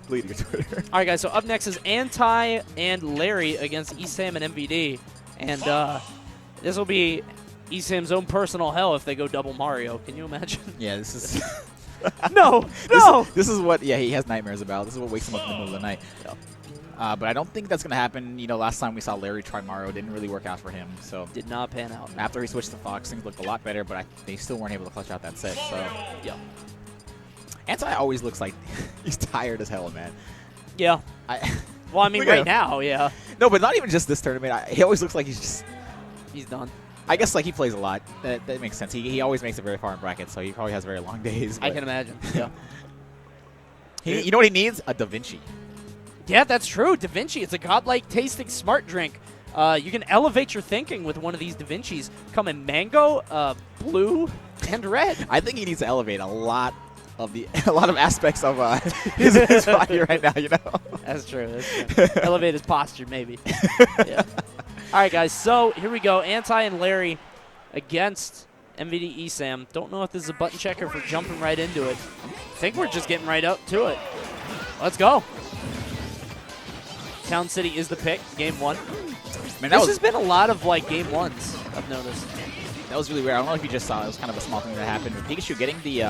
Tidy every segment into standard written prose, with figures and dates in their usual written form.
Delete your Twitter. All right, guys. So up next is AnTi and Larry against ESAM and MVD, and this will be ESAM's own personal hell if they go double Mario. Can you imagine? Yeah, this is. No, no. This is what he has nightmares about. This is what wakes him up in the middle of the night. Yeah. But I don't think that's going to happen. You know, last time we saw Larry try Mario, it didn't really work out for him. So Did not pan out. after he switched to Fox, things looked a lot better, but they still weren't able to clutch out that set. So Yeah. AnTi always looks like he's tired as hell, man. Yeah. Well, I mean, Look at right him. now, yeah. No, but not even just this tournament. He always looks like he's done. I guess like he plays a lot. That makes sense. He always makes it very far in brackets, so he probably has very long days. I can imagine. Yeah. You know what he needs? A Da Vinci. Yeah, that's true. Da Vinci, it's a godlike tasting smart drink. You can elevate your thinking with one of these Da Vincis. Come in mango, blue, and red. I think he needs to elevate a lot of aspects of his body right now. You know. That's true. That's true. Elevate his posture, maybe. Yeah. All right, guys. So here we go. AnTi and Larry against MVD ESAM. Don't know if this is a button checker for jumping right into it. I think we're just getting right up to it. Let's go. Town City is the pick. Game 1. Man, This has been a lot of like game 1s, I've noticed. That was really weird. I don't know if you just saw it. It was kind of a small thing that happened. With Pikachu getting the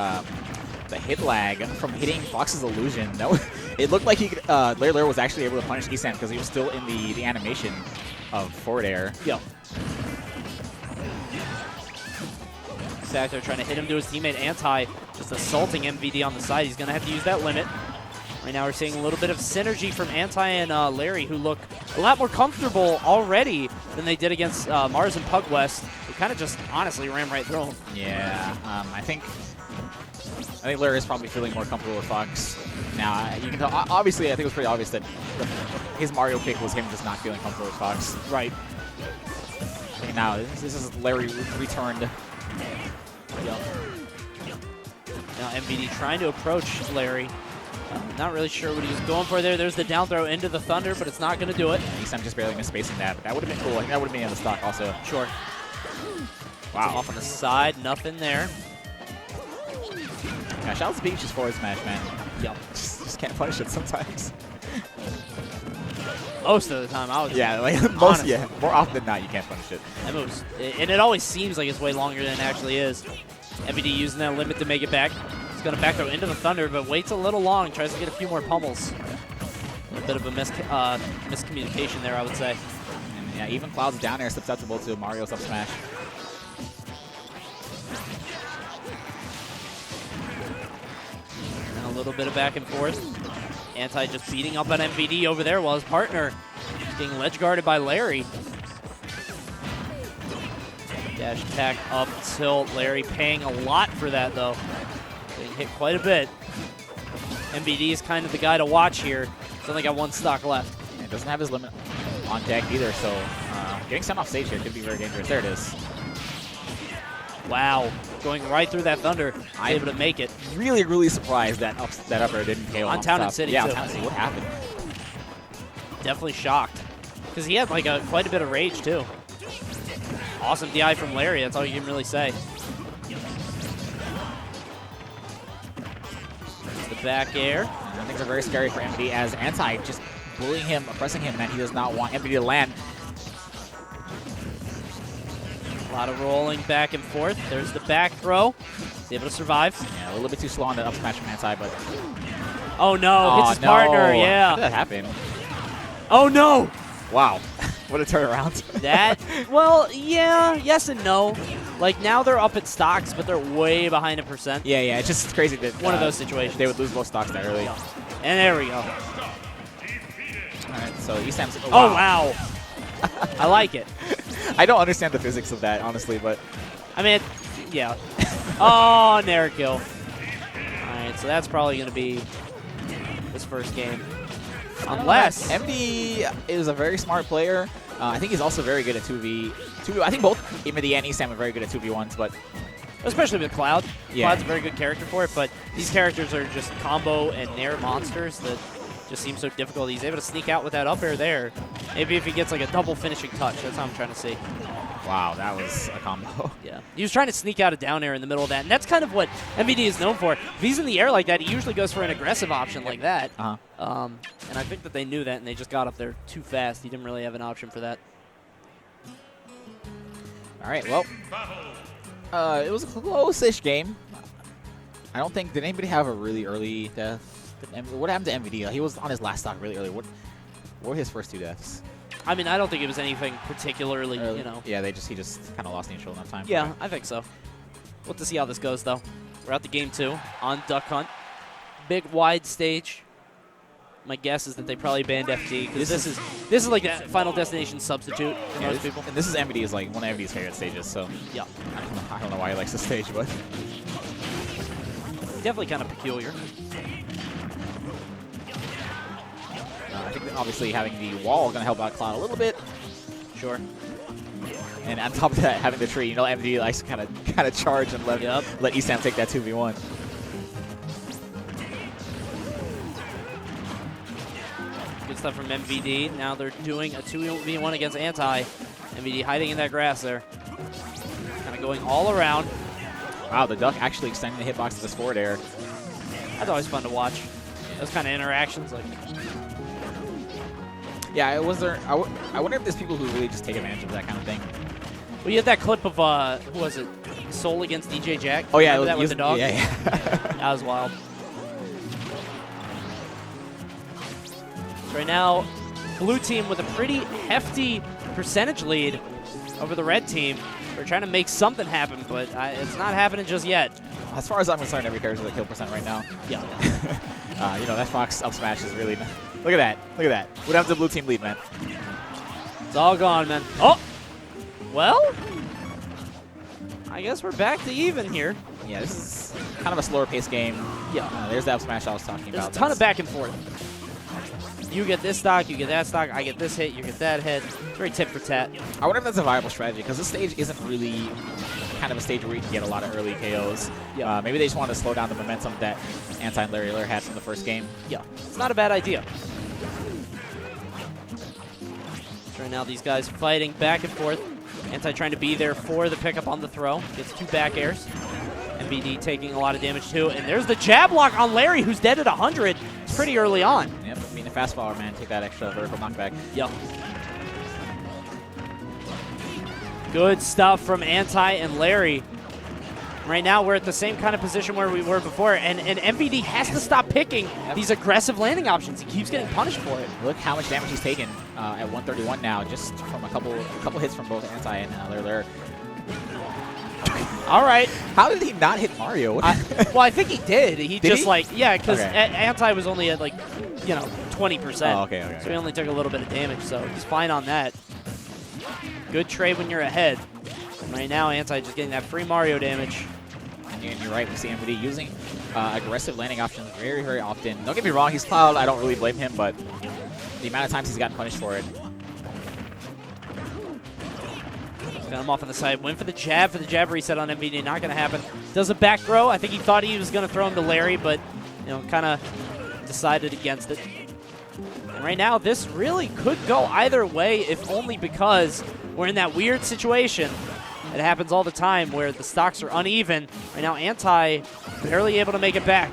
hit lag from hitting Fox's illusion. That was, it looked like Lurr was actually able to punish ESAM because he was still in the animation of forward air. Yo. Sactor trying to hit him to his teammate AnTi, just assaulting MVD on the side. He's going to have to use that limit. Right now we're seeing a little bit of synergy from AnTi and Larry, who look a lot more comfortable already than they did against Mars and Pug West, who kind of just honestly ran right through him. Yeah, I think Lurr is probably feeling more comfortable with Fox now. You can tell. Obviously, I think it was pretty obvious that his Mario pick was him just not feeling comfortable with Fox. Right. I think now this is Larry returned. Yep. Now MVD trying to approach Larry. Not really sure what he was going for there. There's the down throw into the Thunder, but it's not going to do it. ESAM just barely missed spacing that, but that would have been cool. I think that would have been in the stock also. Sure. Wow. Off on the side, nothing there. Yeah, shout out to Pikachu's forward smash, man. Yep. Just can't punish it sometimes. Most of the time, I was more often than not, you can't punish it. That moves, and it always seems like it's way longer than it actually is. MVD using that limit to make it back. He's going to back throw into the Thunder, but waits a little long, tries to get a few more pummels. A bit of a miscommunication there, I would say. And yeah, even Cloud's down air susceptible to Mario's up smash. And a little bit of back and forth. AnTi just beating up on MVD over there while his partner is getting ledge guarded by Larry. Dash attack up tilt. Larry paying a lot for that, though. Getting hit quite a bit. MVD is kind of the guy to watch here. He's only got one stock left. And doesn't have his limit on deck either, so getting sent off stage here could be very dangerous. There it is. Wow. Going right through that Thunder. Able to make it. Really, really surprised that up air didn't KO on Town and City, yeah, too. on Town and City. What happened? Definitely shocked. Because he had like quite a bit of rage, too. Awesome DI from Larry, that's all you can really say. The back air. And things are very scary for MVD as AnTi just bullying him, oppressing him, and he does not want MVD to land. A lot of rolling back and forth. There's the back throw. He's able to survive. Yeah, a little bit too slow on the up smash from AnTi, but... Oh no, hits his partner, yeah. How did that happen? Oh no! Wow. What a turnaround. That, well, yeah, yes and no. Like, now they're up at stocks, but they're way behind a percent. Yeah, it's just crazy that one of those situations. They would lose both stocks that early. And there we go. All right, so ESAM's... Oh, wow. I like it. I don't understand the physics of that, honestly, but... I mean, yeah. Oh, Nair kill. All right, so that's probably going to be this first game. Unless... MD is a very smart player. I think he's also very good at 2v. I think both MD and ESAM are very good at 2v1s, but... Especially with Cloud. Yeah. Cloud's a very good character for it, but these characters are just combo and Nair monsters that just seem so difficult. He's able to sneak out with that up air there. Maybe if he gets like a double finishing touch. That's how I'm trying to see. Wow, that was a combo. Yeah. He was trying to sneak out a down air in the middle of that, and that's kind of what MVD is known for. If he's in the air like that, he usually goes for an aggressive option like that. Uh-huh. And I think that they knew that, and they just got up there too fast. He didn't really have an option for that. All right, well, it was a close-ish game. I don't think, did anybody have a really early death? What happened to MVD? He was on his last stock really early. What were his first 2 deaths? I mean, I don't think it was anything particularly, you know. Yeah, he just kind of lost neutral enough time. Yeah, I think so. We'll have to see how this goes, though. We're out to game 2 on Duck Hunt. Big, wide stage. My guess is that they probably banned FD, because this is like a Final Destination substitute for most people. And this is MVD is like one of MVD's favorite stages, so yeah. I don't know why he likes this stage, but definitely kind of peculiar. I think that obviously having the wall is going to help out Cloud a little bit. Sure. And on top of that, having the tree, you know, MVD likes to kind of charge and let ESAM take that 2v1. Good stuff from MVD. Now they're doing a 2v1 against AnTi. MVD hiding in that grass there. Kind of going all around. Wow, the Duck actually extending the hitbox to this forward air. That's always fun to watch. Those kind of interactions, like. Yeah, I wonder if there's people who really just take advantage of that kind of thing. Well, you had that clip of who was it? Soul against DJ Jack. Oh yeah, remember that with the dog. Yeah. That was wild. So right now, blue team with a pretty hefty percentage lead over the red team. We're trying to make something happen, but it's not happening just yet. As far as I'm concerned, every character's at kill percent right now. Yeah. You know, that Fox up smash is really... Look at that. Look at that. What happens to the blue team lead, man? It's all gone, man. Oh! Well, I guess we're back to even here. Yeah, this is kind of a slower paced game. Yeah. There's the up smash I was talking There's about. a ton of back and forth. You get this stock, you get that stock, I get this hit, you get that hit. It's very tit for tat. I wonder if that's a viable strategy, because this stage isn't really kind of a stage where you can get a lot of early KOs. Yeah. Maybe they just want to slow down the momentum that AnTi and Lurr had from the first game. Yeah, it's not a bad idea. So right now these guys fighting back and forth. AnTi trying to be there for the pickup on the throw. Gets 2 back airs. MVD taking a lot of damage too. And there's the jab block on Larry, who's dead at 100. It's pretty early on. Yep, being a fast follower, man. Take that extra vertical knockback. Yep. Good stuff from AnTi and Larry. Right now, we're at the same kind of position where we were before, and MVD has to stop picking these aggressive landing options. He keeps getting punished for it. Look how much damage he's taken at 131 now, just from a couple hits from both AnTi and Lurr. All right. How did he not hit Mario? Well, I think he did. He did just he? like, yeah, because Okay. AnTi was only at like, 20%. Oh, okay. So he only took a little bit of damage, so he's fine on that. Good trade when you're ahead. And right now, AnTi just getting that free Mario damage. And you're right, we see MVD using aggressive landing options very, very often. Don't get me wrong, he's Cloud. I don't really blame him, but the amount of times he's gotten punished for it. Got him off on the side. Went for the jab reset on MVD. Not going to happen. Does a back throw. I think he thought he was going to throw him to Larry, but kind of decided against it. And right now, this really could go either way, if only because we're in that weird situation. It happens all the time where the stocks are uneven. Right now, AnTi barely able to make it back.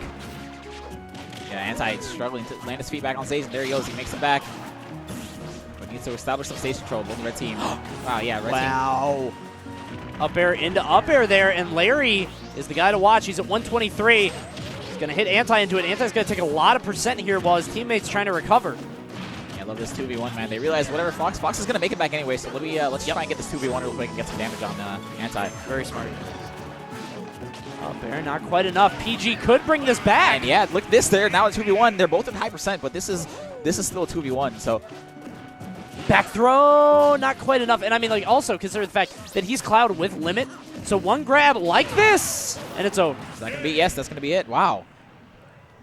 Yeah, AnTi struggling to land his feet back on stage, and there he goes. He makes it back. But needs to establish some stage control with the red team. Wow, yeah, red team. Wow. Up air into up air there, and Larry is the guy to watch. He's at 123. He's going to hit AnTi into it. AnTi's going to take a lot of percent here while his teammate's trying to recover. I love this 2v1, man. They realize whatever Fox is going to make it back anyway, so let's try and get this 2v1 real quick and get some damage on AnTi. Very smart. Up air, not quite enough. PG could bring this back. And yeah, look at this there. Now it's 2v1. They're both at high percent, but this is still a 2v1, so... Back throw, not quite enough. And I mean, like, also consider the fact that he's Cloud with limit. So one grab like this, and it's over. So that can be, yes, that's going to be it. Wow.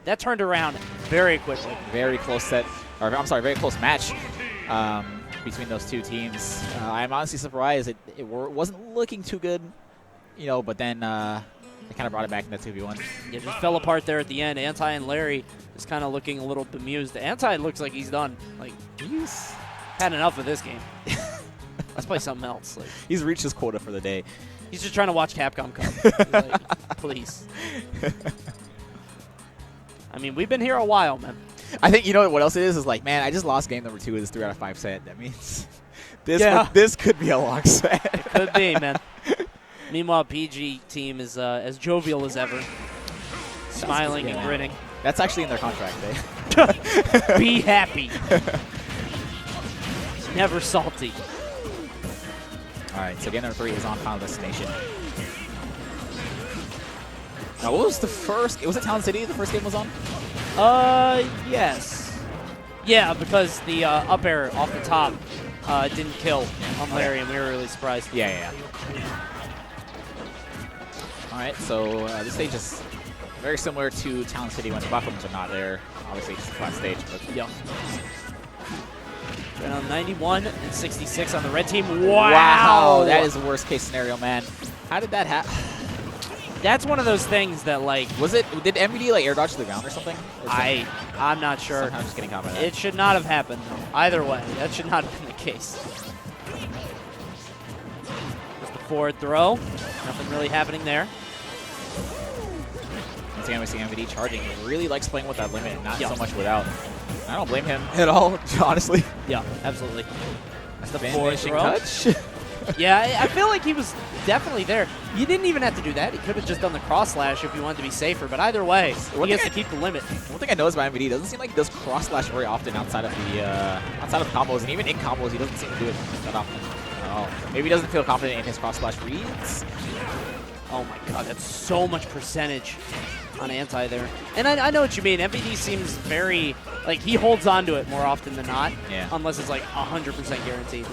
That turned around very quickly. Very close set. Or, I'm sorry, very close match between those two teams. I'm honestly surprised it wasn't looking too good, but then they kind of brought it back in that 2v1. Yeah, just fell apart there at the end. AnTi and Larry is kind of looking a little bemused. AnTi looks like he's done. Like, he's had enough of this game. Let's play something else. Like, He's reached his quota for the day. he's just trying to watch Capcom come. He's like, please. I mean, we've been here a while, man. I think, you know what else it is like, man, I just lost game number 2 of this 3 out of 5 set. That means this could be a long set. It could be, man. Meanwhile, PG team is as jovial as ever. Smiling and grinning. That's actually in their contract, eh? Be happy. Never salty. All right, so game number 3 is on Final Destination. Now, what was the first? Was it Town City the first game was on? Yes. Yeah, because the up air off the top didn't kill on Larry, and we were really surprised. Yeah. All right, so this stage is very similar to Town City when the buffers are not there. Obviously, it's the flat stage, but yeah. Right on 91 and 66 on the red team. Wow! Wow, that is the worst case scenario, man. How did that happen? That's one of those things that, like... Did MVD, like, air dodge to the ground or something? I'm not sure. I'm just getting caught by that. It should not have happened. Either way, that should not have been the case. Just the forward throw. Nothing really happening there. Once again, we see MVD charging. He really likes playing with that limit and not so much without. I don't blame him at all, honestly. Yeah, absolutely. That's the finishing touch. Yeah, I feel like he was definitely there. You didn't even have to do that. He could have just done the cross slash if you wanted to be safer. But either way, he has to keep the limit. One thing I noticed about MVD, doesn't seem like he does cross slash very often outside of combos, and even in combos, he doesn't seem to do it that often at all. Maybe he doesn't feel confident in his cross slash reads. Oh my god, that's so much percentage on AnTi there. And I know what you mean. MVD seems very, like, he holds on to it more often than not. Yeah. Unless it's like 100% guaranteed.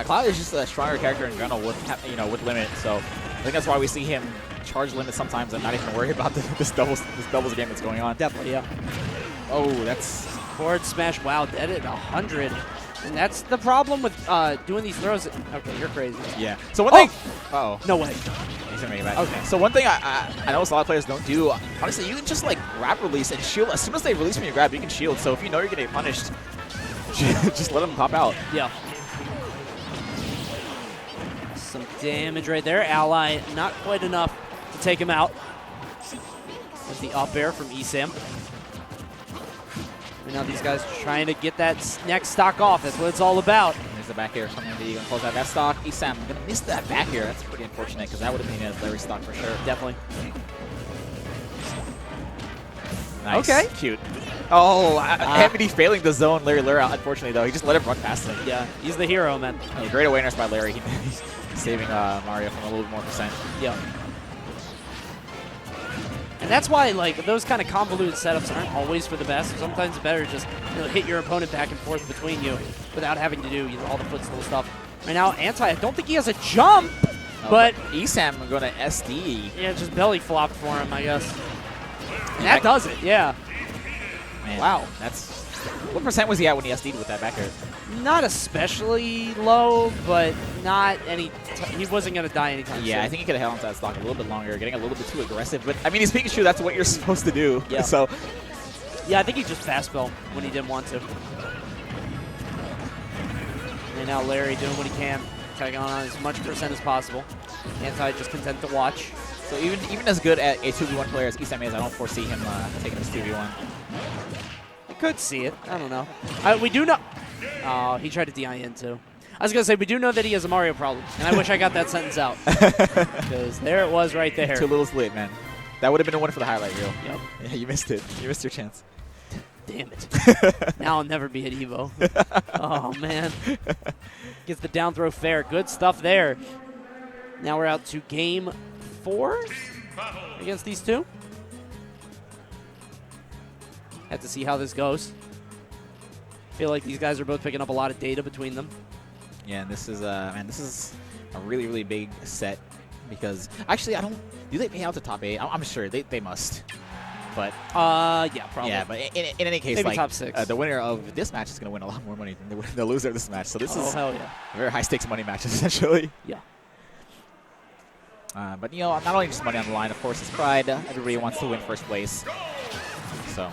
Cloud is just a stronger character in general with limit, so I think that's why we see him charge limit sometimes and not even worry about this doubles game that's going on. Definitely, yeah. Oh, that's forward smash. Wow, dead at 100. And that's the problem with doing these throws. Okay, you're crazy. Yeah. So one thing. Oh. No way. He's gonna make it back. Okay. So one thing I notice a lot of players don't do. Honestly, you can just like grab release and shield. As soon as they release when you grab, you can shield. So if you know you're gonna get punished, just let them pop out. Yeah. Some damage right there. Ally not quite enough to take him out. With the up air from ESAM. And now these guys are trying to get that next stock off. That's what it's all about. There's the back air from MVD. Gonna close out that stock. ESAM gonna miss that back air. That's pretty unfortunate because that would have been a Larry stock for sure. Definitely. Nice. Okay. Cute. Oh, MVD failing the zone Larry Lurr out, unfortunately, though. He just let him run past him. Yeah, he's the hero, man. Yeah, great awareness by Larry. He's saving Mario from a little bit more percent. Yeah. And that's why, like, those kind of convoluted setups aren't always for the best. Sometimes it's better to just hit your opponent back and forth between you without having to do all the footstool stuff. Right now, AnTi, I don't think he has a jump, but ESAM going to SD. Yeah, just belly flopped for him, I guess. And that does it, yeah. Man, wow. That's what percent was he at when he SD'd with that back air? Not especially low, but not any. He wasn't going to die anytime soon. I think he could have held onto that stock a little bit longer, getting a little bit too aggressive. But I mean, he's Pikachu. That's what you're supposed to do. Yeah. So. Yeah, I think he just fast fell when he didn't want to. And now Larry doing what he can, tagging on as much percent as possible. AnTi just content to watch. So even as good at a 2v1 player as ESAM is, I don't foresee him taking this 2v1. I could see it. I don't know. We do know. Oh, he tried to DIN too. I was going to say, we do know that he has a Mario problem, and I wish I got that sentence out. Because there it was right there. Too little late, man. That would have been a one for the highlight reel. Yep. Yeah, you missed it. You missed your chance. Damn it. Now I'll never be at EVO. Oh, man. Gets the down throw fair. Good stuff there. Now we're out to game 4 against these two. Have to see how this goes. Feel like these guys are both picking up a lot of data between them. Yeah, and this is this is a really, really big set because actually do they pay out to top 8? I'm sure they must. But yeah, probably. Yeah, but in any case, maybe like top 6. The winner of this match is going to win a lot more money than the loser of this match. So this is hell yeah. a very high stakes money match essentially. Yeah. But not only just money on the line, of course, it's pride. Everybody wants to win first place. So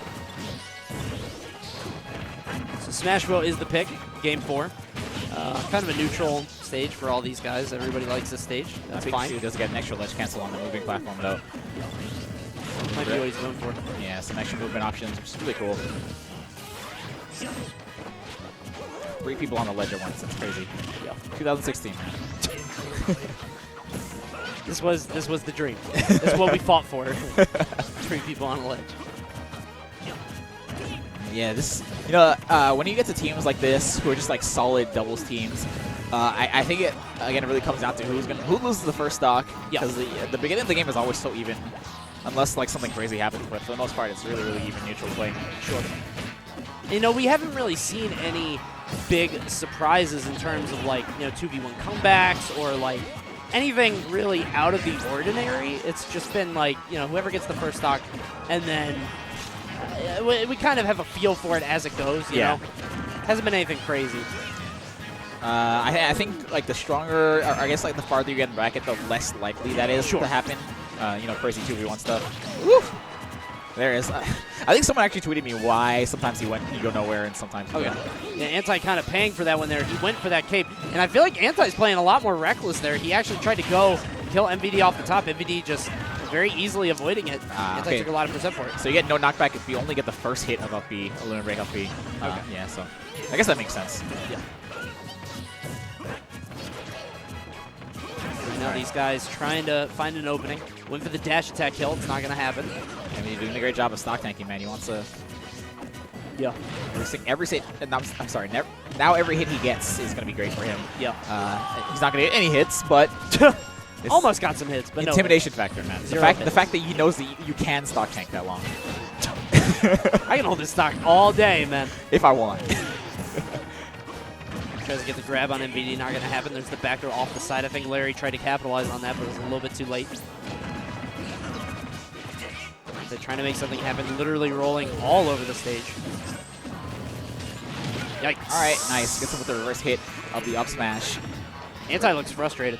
Smashville is the pick, game 4. Kind of a neutral stage for all these guys. Everybody likes this stage. That's fine. He does get an extra ledge cancel on the moving platform, though. Might be what he's going for. Yeah, some extra movement options, which is really cool. 3 people on the ledge at once. That's crazy. Yeah. 2016, man. This was the dream. This is what we fought for. 3 people on the ledge. Yeah, this, when you get to teams like this who are just like solid doubles teams, I think it again really comes down to who loses the first stock. Because the beginning of the game is always so even, unless like something crazy happens. But for the most part, it's really even neutral playing. Sure. We haven't really seen any big surprises in terms of like 2v1 comebacks or like anything really out of the ordinary. It's just been like whoever gets the first stock, and then we kind of have a feel for it as it goes. You know, hasn't been anything crazy. I think like the stronger, or I guess like the farther you get in bracket, the less likely that is to happen. Crazy 2v1 stuff. Woo! There is. I think someone actually tweeted me why sometimes he go nowhere and sometimes he went. Yeah, AnTi kind of paying for that one there. He went for that cape, and I feel like AnTi's playing a lot more reckless there. He actually tried to go kill MVD off the top. MVD just very easily avoiding it. AnTi took a lot of percent for it. So you get no knockback if you only get the first hit of up B, a lunar break up B. Yeah, so I guess that makes sense. Yeah. Now these guys trying to find an opening. Went for the dash attack kill. It's not going to happen. I mean, you're doing a great job of stock tanking, man. He wants to. Yeah. I'm sorry. Now every hit he gets is going to be great for him. Yeah. He's not going to get any hits, but almost got some hits, but intimidation factor, man. The fact that he knows that you can stock tank that long. I can hold this stock all day, man. If I want. Tries to get the grab on MVD, not going to happen. There's the backdoor off the side. I think Larry tried to capitalize on that, but it was a little bit too late. They're trying to make something happen, literally rolling all over the stage. Yikes. All right, nice. Gets him with the reverse hit of the up smash. AnTi looks frustrated.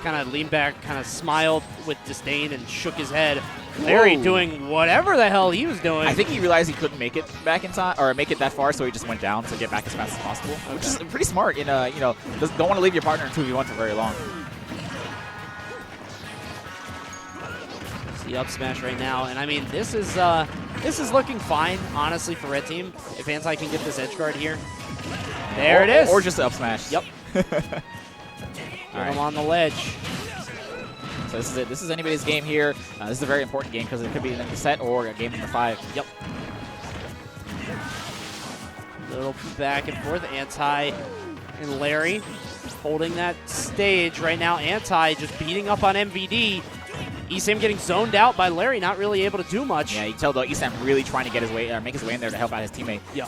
Kind of leaned back, kind of smiled with disdain and shook his head. Larry doing whatever the hell he was doing. I think he realized he couldn't make it back in time, or make it that far, so he just went down to get back as fast as possible, which is pretty smart. Don't want to leave your partner in 2v1 for very long. It's the up smash right now, and I mean this is looking fine, honestly, for red team. If AnTi can get this edge guard here, there it is. Or just the up smash. Yep. Get him on the ledge. So this is it. This is anybody's game here. This is a very important game because it could be the set or a game number 5. Yep. Little back and forth. AnTi and Larry holding that stage right now. AnTi just beating up on MVD. ESAM getting zoned out by Larry, not really able to do much. Yeah, you can tell though ESAM really trying to get his way, make his way in there to help out his teammate. Yeah.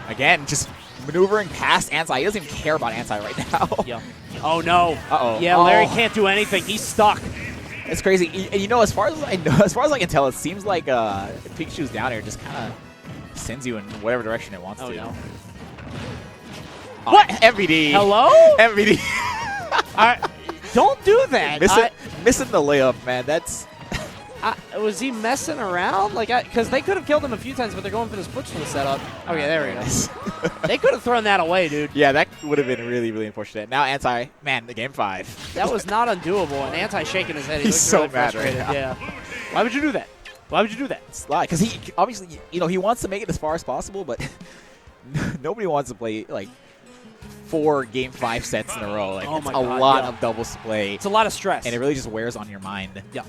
Again, just maneuvering past AnTi. He doesn't even care about AnTi right now. Yeah. Oh no. Uh-oh. Yeah, Larry can't do anything. He's stuck. It's crazy. And as far as I can tell, it seems like Pikachu's down here just kind of sends you in whatever direction it wants to. No. What? MVD. Hello? MVD. Don't do that. Missing the layup, man. That's. Was he messing around? Because they could have killed him a few times, but they're going for this footstool setup. Okay, there we go. They could have thrown that away, dude. Yeah, that would have been really, really unfortunate. Now AnTi, man, the game 5. That was not undoable, and AnTi shaking his head. He's so really mad frustrated. right now. Yeah. Why would you do that? Why would you do that? Because he obviously, he wants to make it as far as possible, but nobody wants to play 4 game 5 sets in a row. It's a lot of doubles to play. It's a lot of stress, and it really just wears on your mind. Yeah.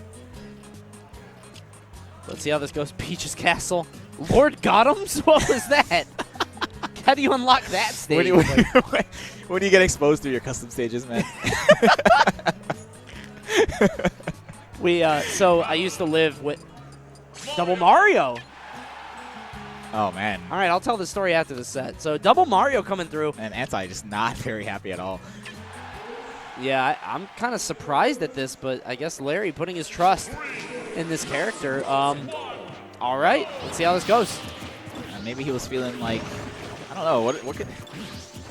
Let's see how this goes. Peach's Castle. Lord Gotham's? What was that? How do you unlock that stage? When do you get exposed to your custom stages, man? So I used to live with Double Mario. Oh, man. All right, I'll tell the story after the set. So Double Mario coming through. And AnTi just not very happy at all. Yeah, I'm kind of surprised at this, but I guess Larry putting his trust in this character. All right, let's see how this goes. Maybe he was feeling like, I don't know, what could...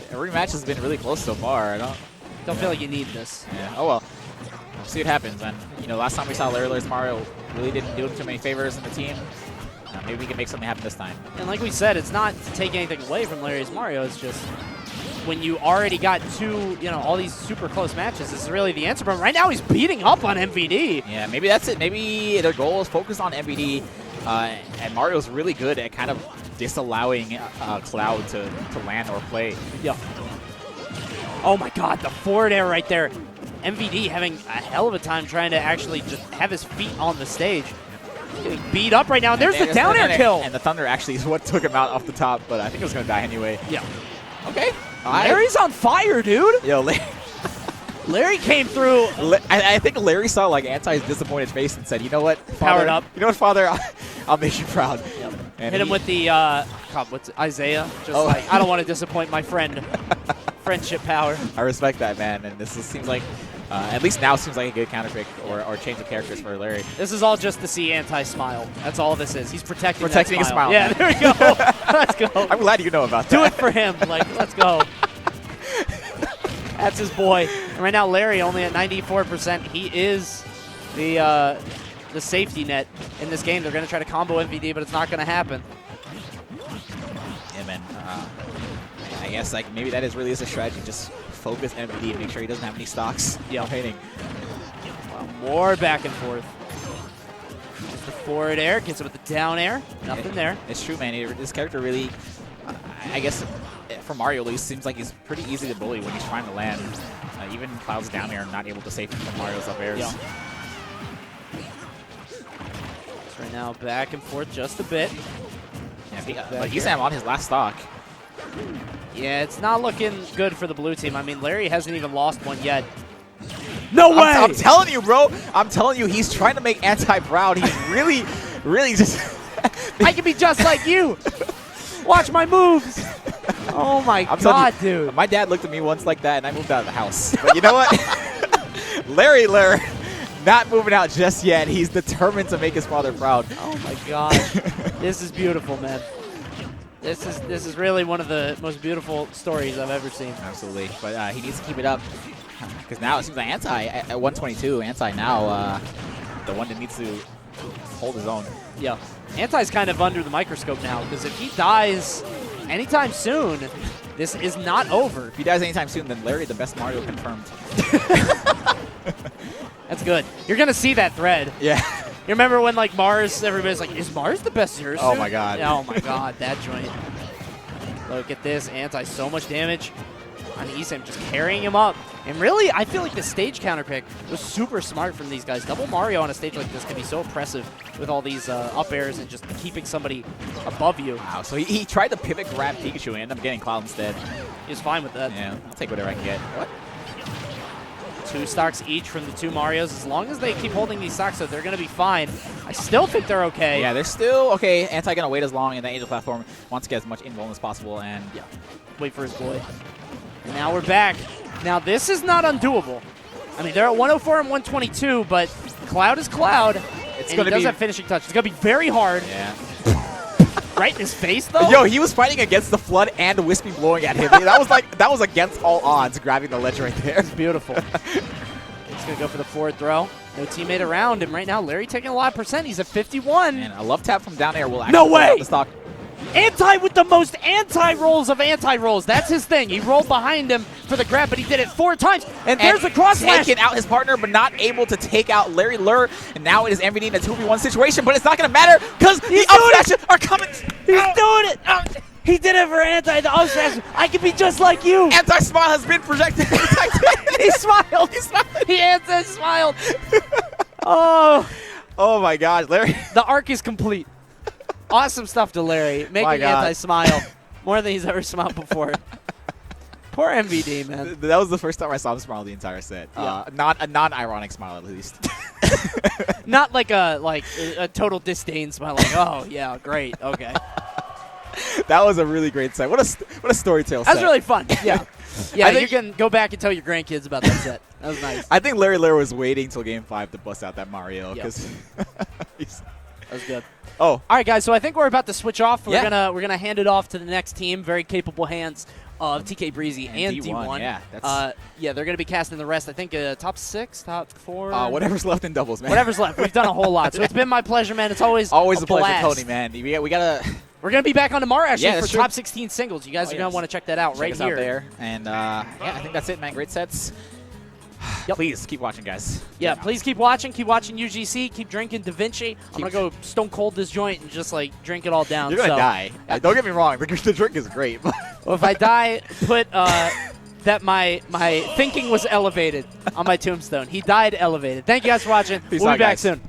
Every match has been really close so far. I don't feel like you need this. Yeah. Oh, well. We'll see what happens. And, last time we saw Lurr's Mario really didn't do him too many favors in the team. Maybe we can make something happen this time. And like we said, it's not to take anything away from Larry's Mario. It's just when you already got all these super close matches. This is really the answer. But right now he's beating up on MVD. Yeah, maybe that's it. Maybe their goal is focused on MVD, and Mario's really good at kind of disallowing Cloud to land or play. Yeah. Oh my God, the forward air right there. MVD having a hell of a time trying to actually just have his feet on the stage. Getting beat up right now, and there's the down air kill. And the Thunder actually is what took him out off the top, but I think it was going to die anyway. Yeah. Okay. Larry's on fire, dude. Yo, Larry came through. I think Larry saw like AnTi's disappointed face and said, "You know what, Father, Powered up. You know what, Father, I'll make you proud." Yep. And hit him with the what's it, Isaiah? Just like, I don't want to disappoint my friend. Friendship power. I respect that, man, and this seems like, at least now, seems like a good counter pick or change of characters for Larry. This is all just to see AnTi smile. That's all this is. He's protecting his smile. Yeah, there we go. Let's go. I'm glad you know about that. Do it for him. Like, let's go. That's his boy. And right now, Larry only at 94%. He is the safety net in this game. They're going to try to combo MVD, but it's not going to happen. Yeah, man. I guess like maybe that really is a strategy. Just focus MVD and make sure he doesn't have any stocks. Yeah, hitting. Well, more back and forth. Just the forward air gets it with the down air. Nothing there. It's true, man. This character really, I guess, for Mario at least, seems like he's pretty easy to bully when he's trying to land. Even Cloud's down air not able to save him from Mario's up airs. Yeah. So right now back and forth just a bit. Yeah, but ESAM on his last stock. Yeah, it's not looking good for the blue team. I mean, Larry hasn't even lost one yet. No way! I'm telling you, bro. I'm telling you, he's trying to make AnTi proud. He's really, really just... I can be just like you. Watch my moves. Oh, my God, dude. My dad looked at me once like that, and I moved out of the house. But you know what? Larry Lurr, not moving out just yet. He's determined to make his father proud. Oh, my gosh. This is beautiful, man. This is really one of the most beautiful stories I've ever seen. Absolutely, but he needs to keep it up because now it seems like AnTi at 122. AnTi now the one that needs to hold his own. Yeah, AnTi's kind of under the microscope now because if he dies anytime soon, this is not over. If he dies anytime soon, then Larry, the best Mario, confirmed. That's good. You're gonna see that thread. Yeah. You remember when, like, Mars, everybody's like, is Mars the best Zero suit? Oh, my God. Oh, my God, that joint. Look at this. AnTi, so much damage on ESAM, just carrying him up. And really, I feel like the stage counter pick was super smart from these guys. Double Mario on a stage like this can be so oppressive with all these up airs and just keeping somebody above you. Wow, so he tried to pivot grab Pikachu and ended up getting Cloud instead. He was fine with that. Yeah, I'll take whatever I can get. What? 2 stocks each from the 2 Marios. As long as they keep holding these stocks, so they're going to be fine. I still think they're okay. Yeah, they're still okay. AnTi going to wait as long in the Angel platform. Wants to get as much invuln as possible, and yeah, wait for his boy. And now we're back. Now this is not undoable. I mean, they're at 104 and 122, but Cloud is Cloud. He does have finishing touch. It's going to be very hard. Yeah. Right in his face, though? Yo, he was fighting against the Flood and Wispy blowing at him. That was against all odds, grabbing the ledge right there. It's beautiful. He's going to go for the forward throw. No teammate around him right now. Larry taking a lot of percent. He's at 51. And a love tap from down air will actually no way! The stock. AnTi with the most anti-rolls of anti-rolls. That's his thing. He rolled behind him for the grab, but he did it 4 times. And there's the cross slash. Taking out his partner, but not able to take out Larry Lurr. And now it is MVD in a 2v1 situation, but it's not going to matter because the up smashes are coming. He's doing it. He did it for AnTi. The up smash. I can be just like you. AnTi smile has been projected. He smiled. He smiled. He smiled. Oh my gosh, Larry. The arc is complete. Awesome stuff to Larry, making AnTi smile more than he's ever smiled before. Poor MVD, man. That was the first time I saw him smile the entire set. Yeah. Not a non-ironic smile, at least. Not like a total disdain smile. Like, oh yeah, great, okay. That was a really great set. What a storytell set. That was really fun. Yeah, yeah. You can go back and tell your grandkids about that set. That was nice. I think Larry Lurr was waiting till Game 5 to bust out that Mario because that was good. Oh, all right, guys. So I think we're about to switch off. We're gonna hand it off to the next team. Very capable hands of TK Breezy and D1. Yeah, that's yeah, they're going to be casting the rest. I think top 6, top 4. whatever's left in doubles, man. Whatever's left. We've done a whole lot. So it's been my pleasure, man. It's always a blast. pleasure, Tony, man. We gotta. We're going to be back on tomorrow, actually, Yeah, for true. top 16 singles. You guys are going to want to check that out right us here. out there. And yeah, I think that's it, man. Great sets. Yep. Please keep watching, guys. Yeah, please keep watching. Keep watching UGC. Keep drinking Da Vinci. I'm going to go stone cold this joint and just, like, drink it all down. You're going to die. Don't get me wrong. The drink is great. Well, if I die, put that my thinking was elevated on my tombstone. He died elevated. Thank you guys for watching. Peace We'll out, be back guys. soon.